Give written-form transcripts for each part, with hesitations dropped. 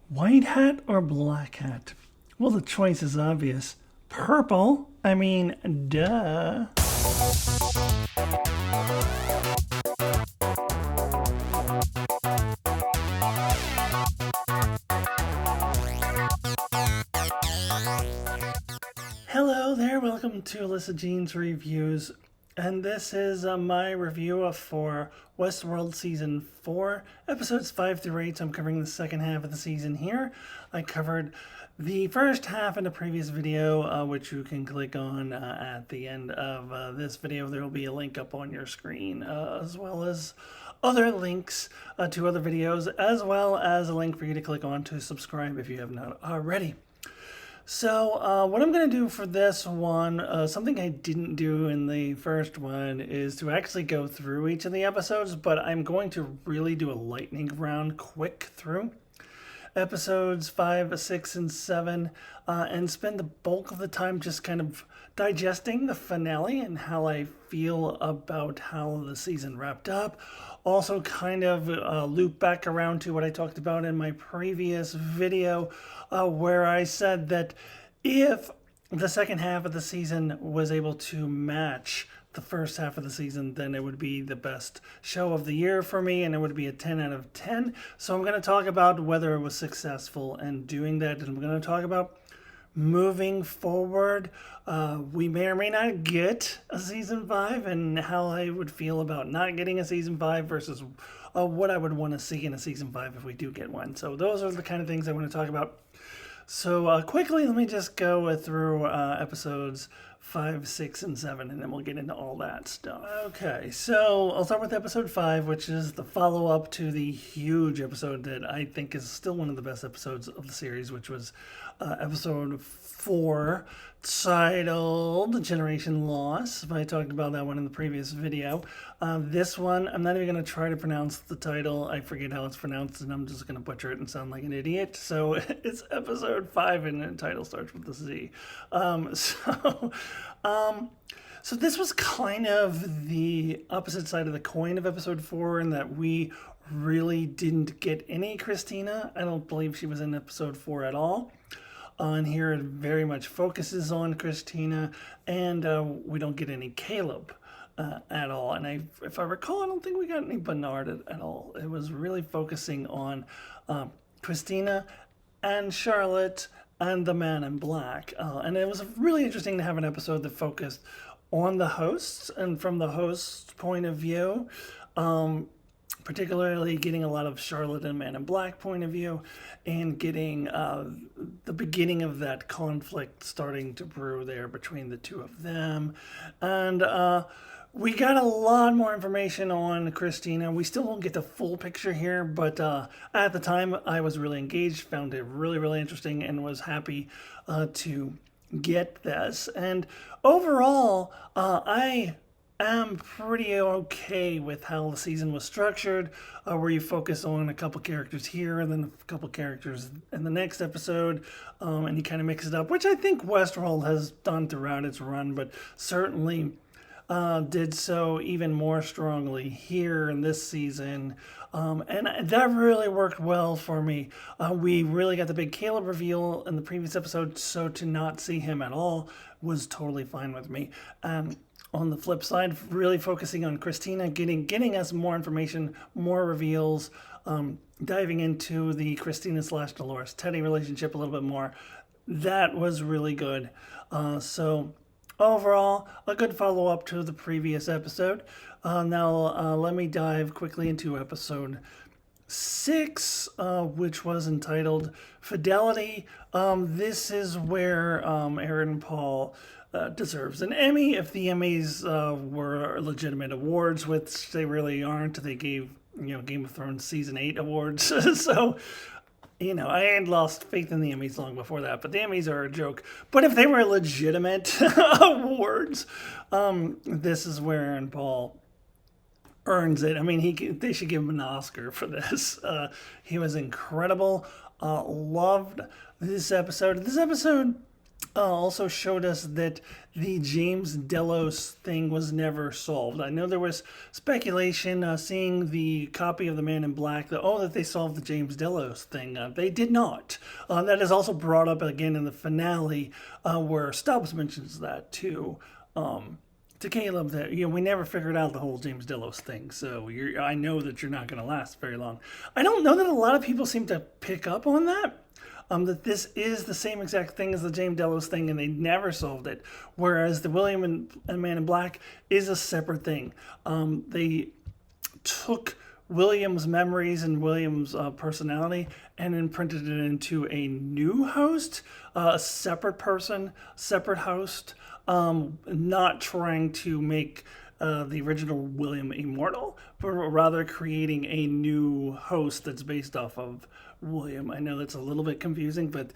White hat or black hat? Well, the choice is obvious. Purple? I mean, duh. Hello there, welcome to Alyssa Jean's Reviews. And this is my review for Westworld Season 4, episodes 5 through 8. So I'm covering the second half of the season here. I covered the first half in the previous video, which you can click on at the end of this video. There will be a link up on your screen, as well as other links to other videos, as well as a link for you to click on to subscribe if you have not already. So what I'm going to do for this one, something I didn't do in the first one, is to actually go through each of the episodes, but I'm going to really do a lightning round quick through episodes 5, 6, and 7, and spend the bulk of the time just kind of digesting the finale and how I feel about how the season wrapped up. Also kind of loop back around to what I talked about in my previous video, where I said that if the second half of the season was able to match the first half of the season, then it would be the best show of the year for me, and it would be a 10 out of 10. So I'm going to talk about whether it was successful in doing that, and I'm going to talk about moving forward. We may or may not get a season 5, and how I would feel about not getting a season 5 versus what I would want to see in a season 5 if we do get one. So those are the kind of things I want to talk about. So quickly, let me just go through episodes 5, 6, and 7, and then we'll get into all that stuff. Okay, so I'll start with episode 5, which is the follow-up to the huge episode that I think is still one of the best episodes of the series, which was episode 4, titled Generation Loss. I talked about that one in the previous video. This one, I'm not even going to try to pronounce the title. I forget how it's pronounced, and I'm just going to butcher it and sound like an idiot. So it's episode 5, and the title starts with the Z. So this was kind of the opposite side of the coin of episode 4, in that we really didn't get any Christina. I don't believe she was in episode 4 at all. And here it very much focuses on Christina, and we don't get any Caleb at all. And if I recall, I don't think we got any Bernard at all. It was really focusing on Christina and Charlotte and the Man in Black. And it was really interesting to have an episode that focused on the hosts, and from the host's point of view, particularly getting a lot of Charlotte and Man in Black point of view, and getting the beginning of that conflict starting to brew there between the two of them. And we got a lot more information on Christina. We still don't get the full picture here, but at the time I was really engaged, found it really, really interesting, and was happy to get this. And overall, I am pretty okay with how the season was structured, where you focus on a couple characters here and then a couple characters in the next episode, and you kind of mix it up, which I think Westworld has done throughout its run, but certainly did so even more strongly here in this season. And that really worked well for me. We really got the big Caleb reveal in the previous episode, so to not see him at all was totally fine with me. On the flip side, really focusing on Christina, getting us more information, more reveals, diving into the Christina / Dolores Teddy relationship a little bit more. That was really good. So overall, a good follow-up to the previous episode. Now, let me dive quickly into episode 6, which was entitled Fidelity. This is where Aaron and Paul deserves an Emmy. If the Emmys were legitimate awards, which they really aren't. They gave Game of Thrones season 8 awards. So I had lost faith in the Emmys long before that, but the Emmys are a joke. But if they were legitimate awards, this is where Aaron Paul earns it. I mean, they should give him an Oscar for this. He was incredible. Loved this episode. This episode also showed us that the James Delos thing was never solved. I know there was speculation seeing the copy of The Man in Black that they solved the James Delos thing. They did not. That is also brought up again in the finale where Stubbs mentions that too. To Caleb that we never figured out the whole James Delos thing, so I know that you're not going to last very long. I don't know that a lot of people seem to pick up on that. That this is the same exact thing as the James Delos thing, and they never solved it. Whereas the William and Man in Black is a separate thing. They took William's memories and William's personality and imprinted it into a new host, a separate person, separate host, not trying to make the original William immortal, but rather creating a new host that's based off of William. I know that's a little bit confusing, but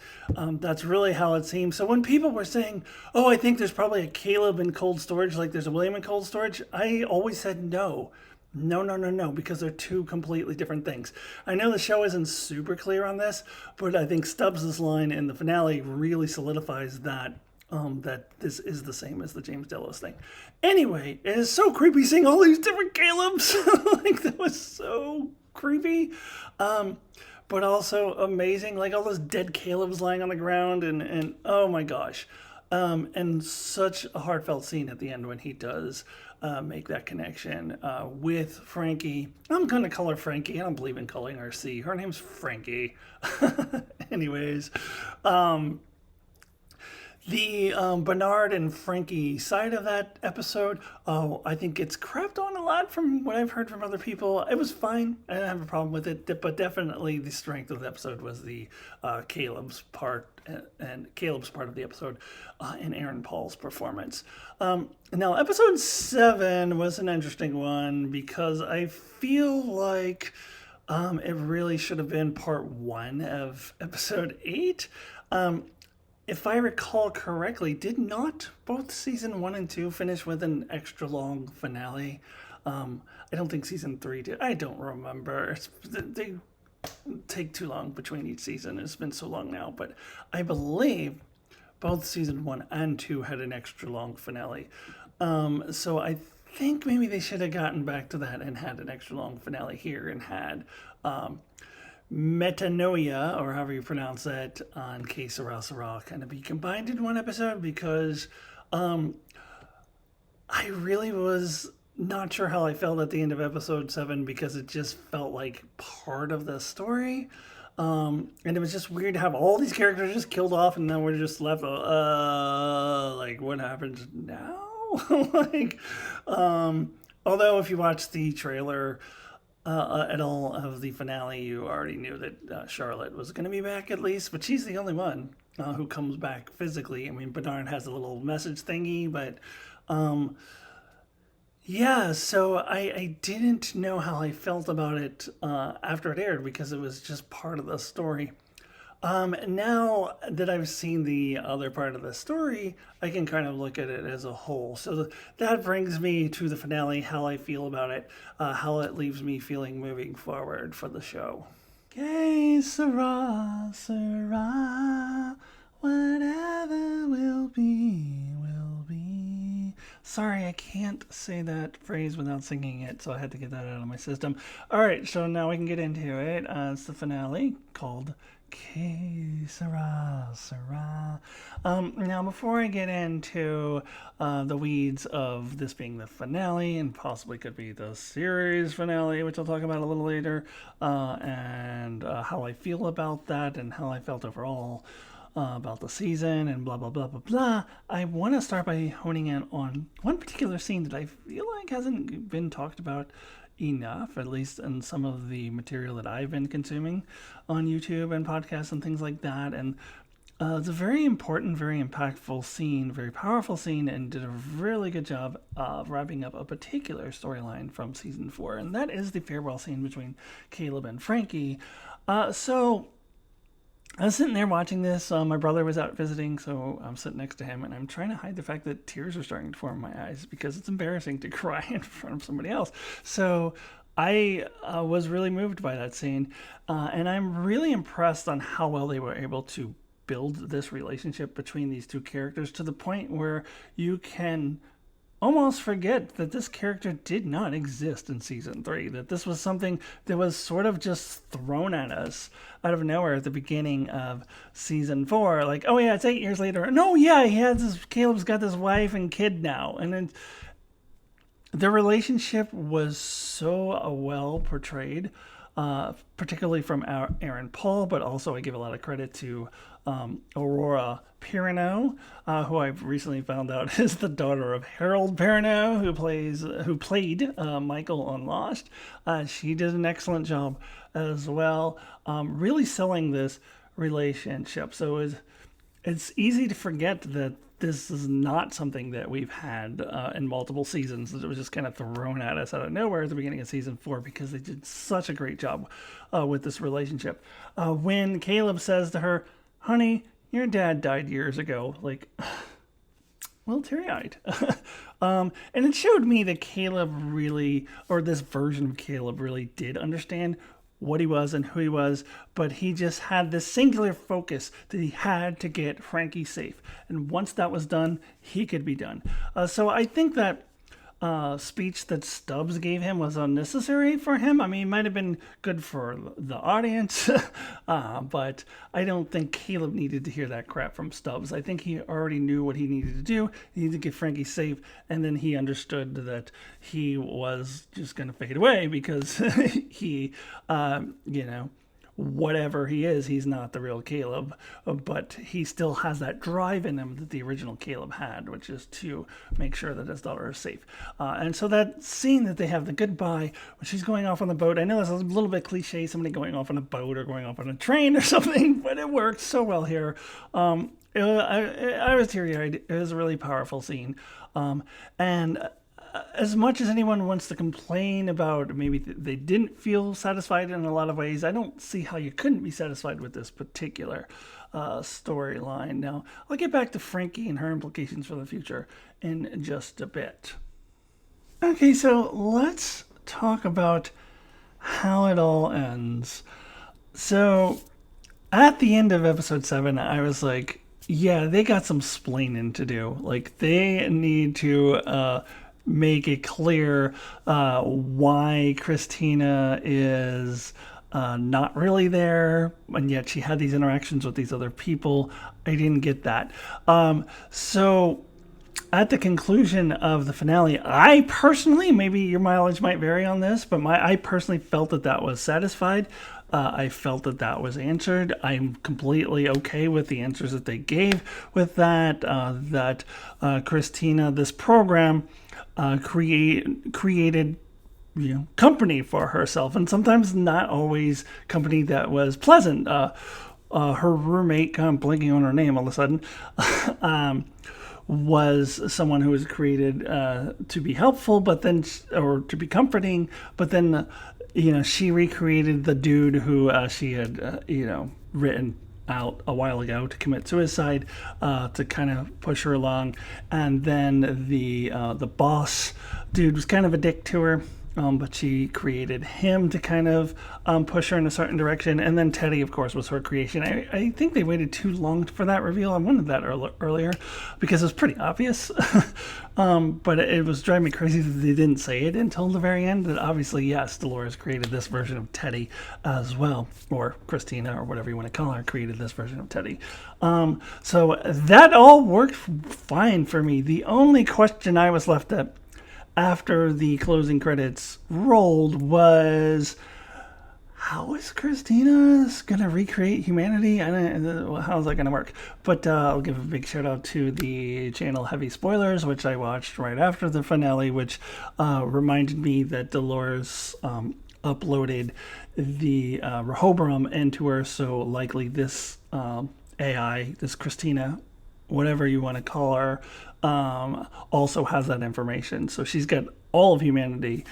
that's really how it seems. So when people were saying, oh, I think there's probably a Caleb in cold storage like there's a William in cold storage, I always said no. No, because they're two completely different things. I know the show isn't super clear on this, but I think Stubbs' line in the finale really solidifies that that this is the same as the James Delos thing. Anyway, it is so creepy seeing all these different Calebs. Like, that was so creepy. But also amazing, like all those dead Calebs lying on the ground, and oh my gosh. And such a heartfelt scene at the end when he does make that connection with Frankie. I'm going to call her Frankie. I don't believe in calling her C. Her name's Frankie. Anyways, the Bernard and Frankie side of that episode, I think it's crapped on a lot from what I've heard from other people. It was fine. I didn't have a problem with it, but definitely the strength of the episode was the Caleb's part and Caleb's part of the episode and Aaron Paul's performance. Now, episode 7 was an interesting one because I feel like it really should have been part 1 of episode 8. If I recall correctly, did not both season 1 and 2 finish with an extra long finale? I don't think season 3 did. I don't remember. They take too long between each season. It's been so long now, but I believe both season 1 and 2 had an extra long finale. So I think maybe they should have gotten back to that and had an extra long finale here and had Metanoia, or however you pronounce it, on Que Sera Sera kind of be combined in one episode, because I really was not sure how I felt at the end of episode 7, because it just felt like part of the story. And it was just weird to have all these characters just killed off, and then we're just left, like, what happens now? Like, although if you watch the trailer at all of the finale, you already knew that Charlotte was going to be back at least, but she's the only one who comes back physically. I mean, Bernard has a little message thingy, but yeah, so I didn't know how I felt about it after it aired, because it was just part of the story. Now that I've seen the other part of the story, I can kind of look at it as a whole. So that brings me to the finale, how I feel about it, how it leaves me feeling moving forward for the show. Que sera, sera, whatever will be, will be. Sorry, I can't say that phrase without singing it, so I had to get that out of my system. All right, so now we can get into it. It's the finale called Que sera, sera. Now, before I get into the weeds of this being the finale, and possibly could be the series finale, which I'll talk about a little later, and how I feel about that and how I felt overall about the season and blah, blah, blah, blah, blah, I want to start by honing in on one particular scene that I feel like hasn't been talked about enough, at least in some of the material that I've been consuming on YouTube and podcasts and things like that. And it's a very important, very impactful scene, very powerful scene, and did a really good job of wrapping up a particular storyline from season 4, and that is the farewell scene between Caleb and Frankie. So I was sitting there watching this. My brother was out visiting, so I'm sitting next to him, and I'm trying to hide the fact that tears are starting to form in my eyes, because it's embarrassing to cry in front of somebody else. So I was really moved by that scene, and I'm really impressed on how well they were able to build this relationship between these two characters to the point where you can almost forget that this character did not exist in season 3, that this was something that was sort of just thrown at us out of nowhere at the beginning of season 4. Like, oh yeah, it's 8 years later. And oh yeah, Caleb's got this wife and kid now. And then the relationship was so well portrayed, particularly from Aaron Paul, but also I give a lot of credit to Aurora Perrineau, who I've recently found out is the daughter of Harold Perrineau, who played Michael on Lost. She did an excellent job as well, really selling this relationship. So it's easy to forget that this is not something that we've had in multiple seasons. It was just kind of thrown at us out of nowhere at the beginning of season 4 because they did such a great job with this relationship. When Caleb says to her, honey, your dad died years ago, like, well, teary-eyed. And it showed me that Caleb really, or this version of Caleb really did understand what he was and who he was, but he just had this singular focus that he had to get Frankie safe. And once that was done, he could be done. So I think that speech that Stubbs gave him was unnecessary for him. I mean, it might have been good for the audience, but I don't think Caleb needed to hear that crap from Stubbs. I think he already knew what he needed to do. He needed to get Frankie safe, and then he understood that he was just going to fade away because he, whatever he is, he's not the real Caleb, but he still has that drive in him that the original Caleb had, which is to make sure that his daughter is safe. And so that scene that they have, the goodbye, when she's going off on the boat, I know it's a little bit cliche, somebody going off on a boat or going off on a train or something, but it worked so well here. I was teary-eyed. It was a really powerful scene. And as much as anyone wants to complain about maybe they didn't feel satisfied in a lot of ways, I don't see how you couldn't be satisfied with this particular storyline. Now, I'll get back to Frankie and her implications for the future in just a bit. Okay, so let's talk about how it all ends. So, at the end of episode 7, I was like, yeah, they got some splaining to do. Like, they need to make it clear why Christina is not really there, and yet she had these interactions with these other people. I didn't get that. So at the conclusion of the finale, I personally, maybe your mileage might vary on this, but I personally felt that was satisfied. I felt that was answered. I'm completely okay with the answers that they gave with that. Christina, this program, created company for herself, and sometimes not always company that was pleasant. Her roommate, I'm blanking on her name all of a sudden, was someone who was created to be helpful, but then, or to be comforting, but then, she recreated the dude who she had, written out a while ago to commit suicide, to kind of push her along. And then the boss dude was kind of a dick to her, but she created him to kind of push her in a certain direction. And then Teddy, of course, was her creation. I think they waited too long for that reveal. I wanted that earlier because it was pretty obvious. But it was driving me crazy that they didn't say it until the very end. That obviously, yes, Dolores created this version of Teddy as well, or Christina, or whatever you want to call her, created this version of Teddy. So that all worked fine for me. The only question I was left at after the closing credits rolled was, how is Christina going to recreate humanity? How's that going to work? But I'll give a big shout out to the channel Heavy Spoilers, which I watched right after the finale, which reminded me that Dolores uploaded the Rehoboam into her, so likely this AI, this Christina, whatever you want to call her, also has that information. So she's got all of humanity,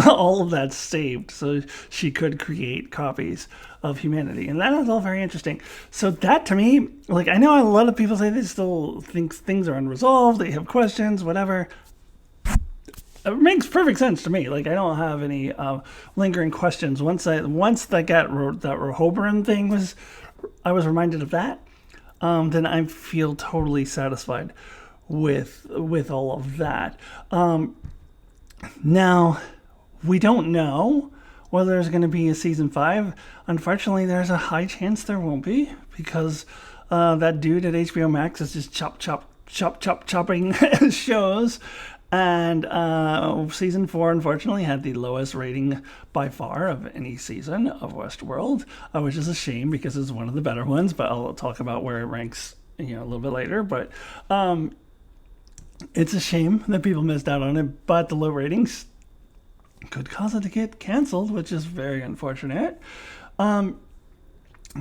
all of that saved, so she could create copies of humanity. And that is all very interesting. So that, to me, like, I know a lot of people say they still think things are unresolved, they have questions, whatever. It makes perfect sense to me. Like, I don't have any lingering questions. Once I got that Rehoboam thing I was reminded of that. then I feel totally satisfied with all of that. Now, we don't know whether there's going to be a season 5. Unfortunately, there's a high chance there won't be, because that dude at HBO Max is just chopping shows. And season 4, unfortunately, had the lowest rating by far of any season of Westworld, which is a shame because it's one of the better ones. But I'll talk about where it ranks, a little bit later. But it's a shame that people missed out on it. But the low ratings could cause it to get canceled, which is very unfortunate.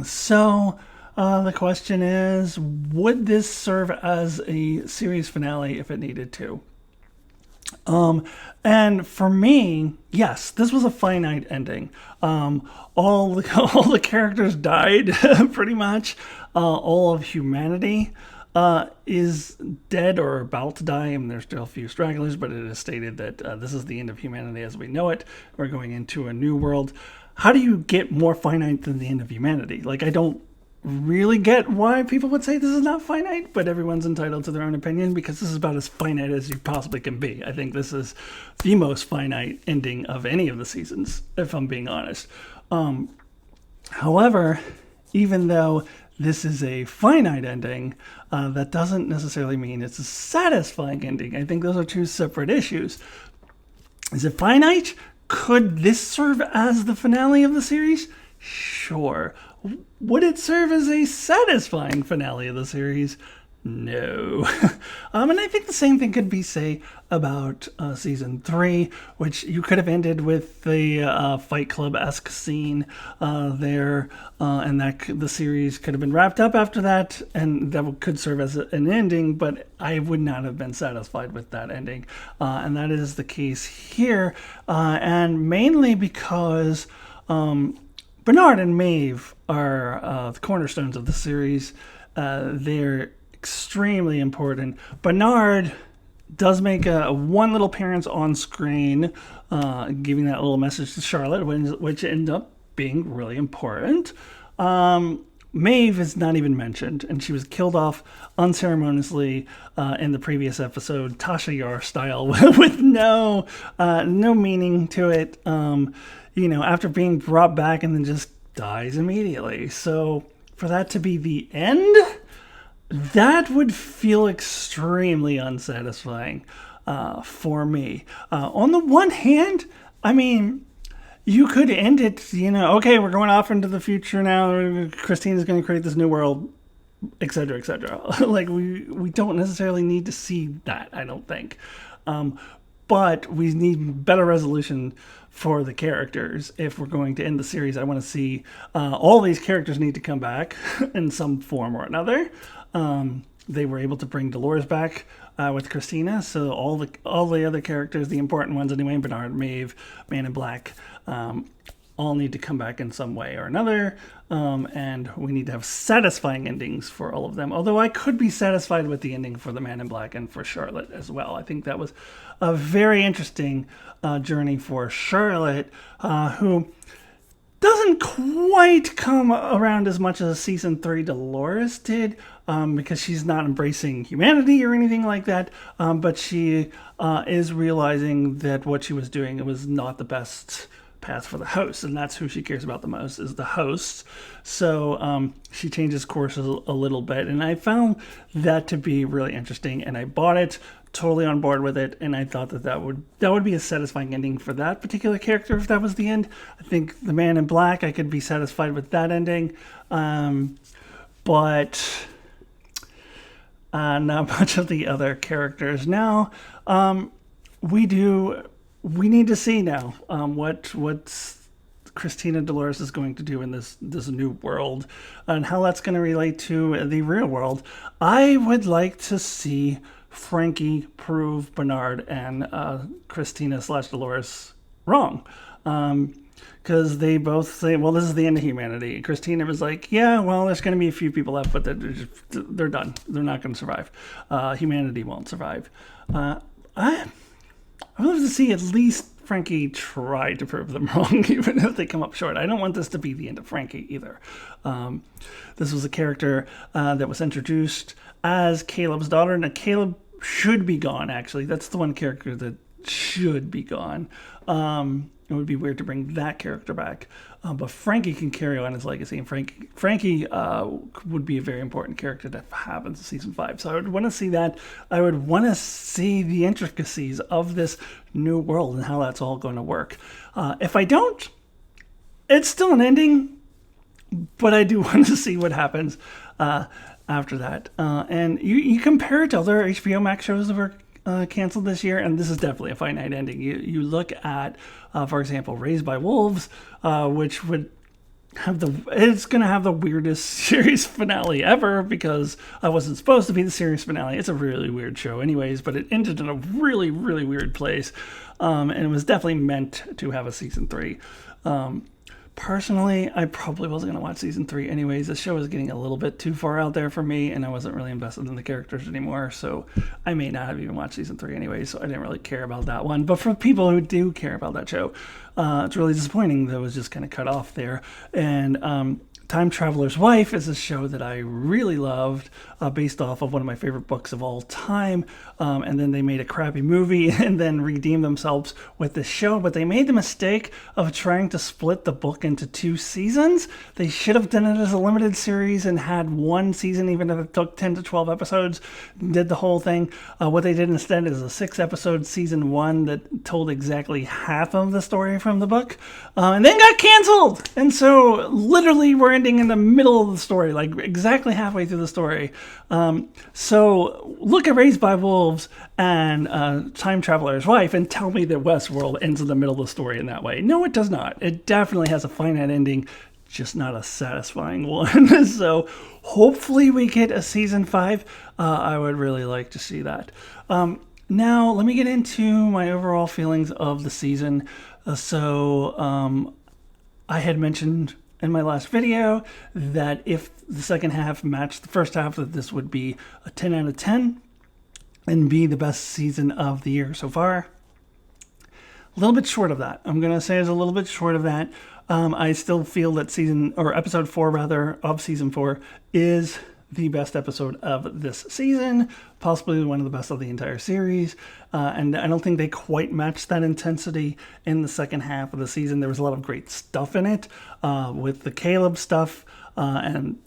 So the question is, would this serve as a series finale if it needed to? And for me, yes, this was a finite ending. All the characters died, pretty much. All of humanity is dead or about to die. I mean, there's still a few stragglers, but it is stated that this is the end of humanity as we know it. We're going into a new world. How do you get more finite than the end of humanity? Like, I don't really get why people would say this is not finite, but everyone's entitled to their own opinion, because this is about as finite as you possibly can be. I think this is the most finite ending of any of the seasons, if I'm being honest. However, even though this is a finite ending, that doesn't necessarily mean it's a satisfying ending. I think those are two separate issues. Is it finite? Could this serve as the finale of the series? Sure. Would it serve as a satisfying finale of the series? No. And I think the same thing could be said about season 3, which you could have ended with the Fight Club-esque scene there, and that the series could have been wrapped up after that, and that could serve as an ending, but I would not have been satisfied with that ending. And that is the case here, and mainly because Bernard and Maeve are the cornerstones of the series. They're extremely important. Bernard does make one little appearance on screen, giving that little message to Charlotte, which ended up being really important. Maeve is not even mentioned, and she was killed off unceremoniously in the previous episode, Tasha Yar style, with no meaning to it. After being brought back and then just dies immediately. So for that to be the end, that would feel extremely unsatisfying for me. On the one hand, I mean, you could end it, okay, we're going off into the future now. Christina's going to create this new world, etc., etc. Like, we don't necessarily need to see that, I don't think. But we need better resolution for the characters. If we're going to end the series, I want to see all these characters need to come back in some form or another. They were able to bring Dolores back with Christina, so all the other characters, the important ones anyway, Bernard, Maeve, Man in Black, all need to come back in some way or another, and we need to have satisfying endings for all of them. Although I could be satisfied with the ending for the Man in Black and for Charlotte as well. I think that was a very interesting journey for Charlotte, who doesn't quite come around as much as season 3 Dolores did, because she's not embracing humanity or anything like that, but she is realizing that what she was doing was not the best path for the host, and that's who she cares about the most, is the hosts. So she changes course a little bit, and I found that to be really interesting, and I bought it, totally on board with it, and I thought that would be a satisfying ending for that particular character if that was the end. I think the Man in Black, I could be satisfied with that ending, but not much of the other characters. Now, we need to see now what Christina Dolores is going to do in this new world, and how that's going to relate to the real world. I would like to see Frankie prove Bernard and Christina/Dolores wrong, because they both say, well, this is the end of humanity. Christina was like, yeah, well, there's going to be a few people left, but they're done. They're not going to survive. Humanity won't survive. I'd love to see at least Frankie tried to prove them wrong, even if they come up short. I don't want this to be the end of Frankie either. This was a character that was introduced as Caleb's daughter. Now, Caleb should be gone, actually. That's the one character that should be gone. It would be weird to bring that character back. But Frankie can carry on his legacy, and Frankie would be a very important character to have in season 5. So I would want to see that. I would want to see the intricacies of this new world and how that's all going to work. If I don't, it's still an ending, but I do want to see what happens after that. And you compare it to other HBO Max shows that were canceled this year, and this is definitely a finite ending. You look at, for example, Raised by Wolves, which would have it's going to have the weirdest series finale ever, because I wasn't supposed to be the series finale. It's a really weird show anyways, but it ended in a really, really weird place, and it was definitely meant to have a season 3. Personally, I probably wasn't going to watch season 3 anyways. The show was getting a little bit too far out there for me, and I wasn't really invested in the characters anymore, so I may not have even watched season 3 anyways, so I didn't really care about that one. But for people who do care about that show, it's really disappointing that it was just kind of cut off there. And Time Traveler's Wife is a show that I really loved, based off of one of my favorite books of all time. And then they made a crappy movie and then redeemed themselves with this show. But they made the mistake of trying to split the book into 2 seasons. They should have done it as a limited series and had 1 season, even if it took 10 to 12 episodes, did the whole thing. What they did instead is a 6-episode season 1 that told exactly half of the story from the book, and then got canceled. And so literally we're ending in the middle of the story, like exactly halfway through the story. So look at Raised by Wolves and Time Traveler's Wife and tell me that Westworld ends in the middle of the story in that way. No, it does not. It definitely has a finite ending, just not a satisfying one. So hopefully we get a season 5. I would really like to see that. Now let me get into my overall feelings of the season. I had mentioned in my last video that if the second half matched the first half, that this would be a 10 out of 10 and be the best season of the year so far. A little bit short of that. I'm going to say it's a little bit short of that. I still feel that episode 4 rather of season 4 is the best episode of this season, possibly one of the best of the entire series. And I don't think they quite matched that intensity in the second half of the season. There was a lot of great stuff in it, with the Caleb stuff, and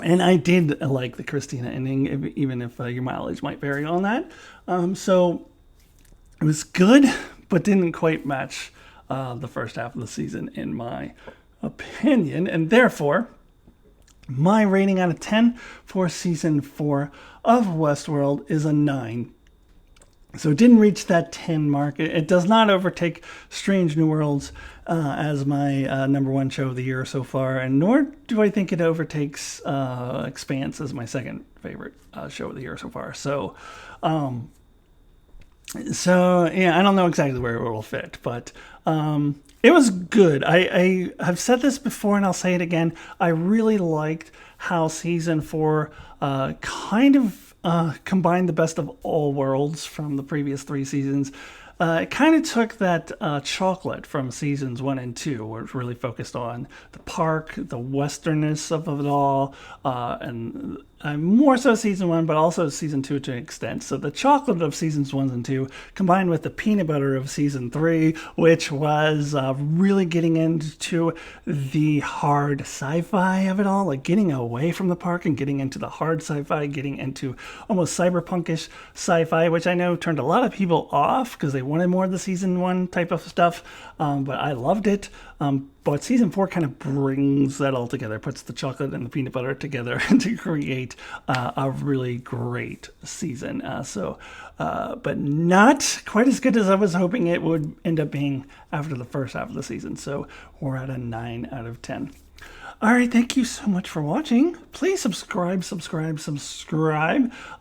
I did like the Christina ending, even if your mileage might vary on that. So it was good, but didn't quite match the first half of the season, in my opinion, and therefore my rating out of 10 for season 4 of Westworld is a 9. So it didn't reach that 10 mark. It does not overtake Strange New Worlds as my number 1 show of the year so far, and nor do I think it overtakes Expanse as my second favorite show of the year so far. So yeah, I don't know exactly where it will fit, but it was good. I have said this before and I'll say it again. I really liked how season 4 kind of combined the best of all worlds from the previous 3 seasons. It kind of took that chocolate from seasons 1 and 2, where it's really focused on the park, the westernness of it all, and more so season 1, but also season 2 to an extent. So the chocolate of seasons 1 and 2 combined with the peanut butter of season 3, which was really getting into the hard sci-fi of it all, like getting away from the park and getting into the hard sci-fi, getting into almost cyberpunkish sci-fi, which I know turned a lot of people off because they wanted more of the season 1 type of stuff, but I loved it. But season 4 kind of brings that all together, puts the chocolate and the peanut butter together to create a really great season. But not quite as good as I was hoping it would end up being after the first half of the season. So we're at a 9 out of 10. All right, thank you so much for watching. Please subscribe.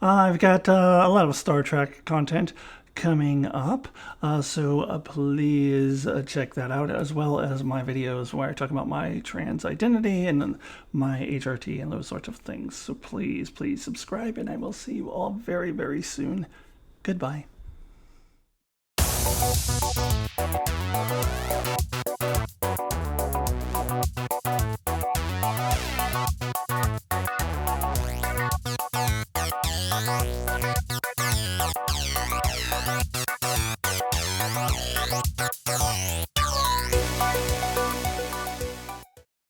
I've got a lot of Star Trek content coming up, so please check that out, as well as my videos where I talk about my trans identity and my HRT and those sorts of things. So please subscribe, and I will see you all very, very soon. Goodbye.